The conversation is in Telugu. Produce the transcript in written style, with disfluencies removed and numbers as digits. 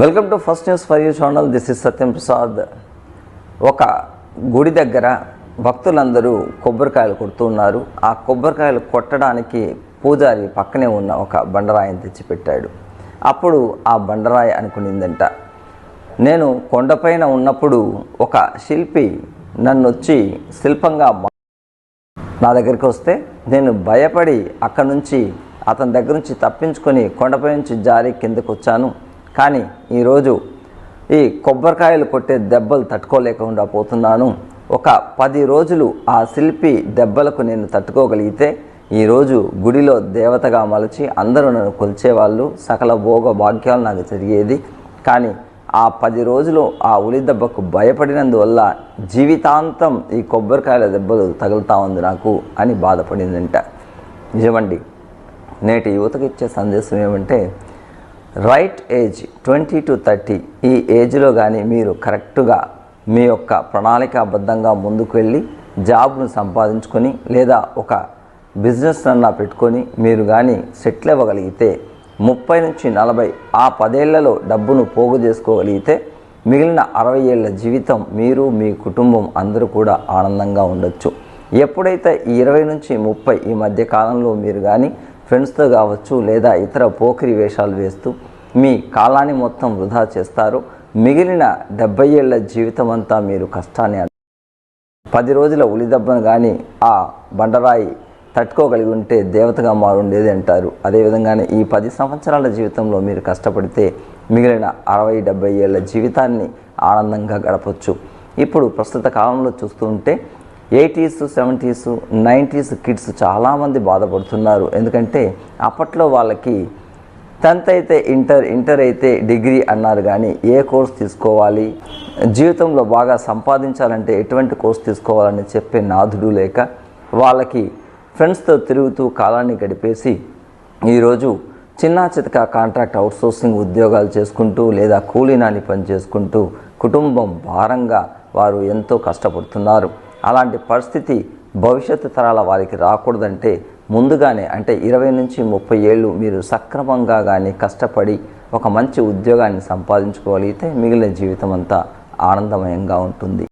Welcome to first news for you channel. This is Satyam Prasad. ఒక గుడి దగ్గర భక్తులందరూ కొబ్బరికాయలు కొడుతున్నారు. ఆ కొబ్బరికాయలు కొట్టడానికి పూజారి పక్కనే ఉన్న ఒక బండరాయిని తెచ్చిపెట్టాడు. అప్పుడు ఆ బండరాయి అనుకునిందంట, నేను కొండపైన ఉన్నప్పుడు ఒక శిల్పి నన్ను వచ్చి శిల్పంగా నా దగ్గరికి వస్తే నేను భయపడి అక్కడి నుంచి అతని దగ్గర నుంచి తప్పించుకొని కొండపై నుంచి జారి కిందకు వచ్చాను. కానీ ఈరోజు ఈ కొబ్బరికాయలు కొట్టే దెబ్బలు తట్టుకోలేకుండా పోతున్నాను. ఒక 10 రోజులు ఆ శిల్పి దెబ్బలకు నేను తట్టుకోగలిగితే ఈరోజు గుడిలో దేవతగా మలచి అందరూ నన్ను కొలిచేవాళ్ళు, సకల భోగ భాగ్యాలు నాకు జరిగేది. కానీ ఆ 10 రోజులు ఆ ఉలి దెబ్బకు భయపడినందువల్ల జీవితాంతం ఈ కొబ్బరికాయల దెబ్బలు తగులుతా ఉంది నాకు అని బాధపడిందంట. నిజమండి, నేటి యువతకు ఇచ్చే సందేశం ఏమంటే, రైట్ ఏజ్ 20 to 30 ఈ ఏజ్లో కానీ మీరు కరెక్ట్గా మీ యొక్క ప్రణాళికాబద్ధంగా ముందుకు వెళ్ళి జాబ్ను సంపాదించుకొని లేదా ఒక బిజినెస్ అన్నా పెట్టుకొని మీరు కానీ సెటిల్ అవ్వగలిగితే 30 నుంచి 40 ఆ 10 ఏళ్లలో డబ్బును పోగు చేసుకోగలిగితే మిగిలిన 60 ఏళ్ల జీవితం మీరు మీ కుటుంబం అందరూ కూడా ఆనందంగా ఉండొచ్చు. ఎప్పుడైతే ఈ 20 నుంచి 30 ఈ మధ్య కాలంలో మీరు కానీ ఫ్రెండ్స్తో కావచ్చు లేదా ఇతర పోకిరి వేషాలు వేస్తూ మీ కాలాన్ని మొత్తం వృధా చేస్తారు, మిగిలిన 70 ఏళ్ల జీవితం అంతా మీరు కష్టాన్ని 10 రోజుల ఉలి దెబ్బను కానీ ఆ బండరాయి తట్టుకోగలిగి ఉంటే దేవతగా మారుండేది అంటారు. అదేవిధంగానే ఈ 10 సంవత్సరాల జీవితంలో మీరు కష్టపడితే మిగిలిన 60-70 ఏళ్ల జీవితాన్ని ఆనందంగా గడపచ్చు. ఇప్పుడు ప్రస్తుత కాలంలో చూస్తూ ఉంటే 80s, 70s, 90s కిడ్స్ చాలామంది బాధపడుతున్నారు. ఎందుకంటే అప్పట్లో వాళ్ళకి 10th అయితే ఇంటర్ అయితే డిగ్రీ అన్నారు, కానీ ఏ కోర్స్ తీసుకోవాలి, జీవితంలో బాగా సంపాదించాలంటే ఎటువంటి కోర్స్ తీసుకోవాలని చెప్పే నాథుడు లేక వాళ్ళకి ఫ్రెండ్స్తో తిరుగుతూ కాలాన్ని గడిపేసి ఈరోజు చిన్నా చితక కాంట్రాక్ట్ అవుట్సోర్సింగ్ ఉద్యోగాలు చేసుకుంటూ లేదా కూలీనాని పని చేసుకుంటూ కుటుంబం భారంగా వారు ఎంతో కష్టపడుతున్నారు. అలాంటి పరిస్థితి భవిష్యత్తు తరాల వారికి రాకూడదంటే ముందుగానే అంటే 20 నుంచి 30 ఏళ్ళు మీరు సక్రమంగా కానీ కష్టపడి ఒక మంచి ఉద్యోగాన్ని సంపాదించుకోగలిగితే మిగిలిన జీవితం అంతా ఆనందమయంగా ఉంటుంది.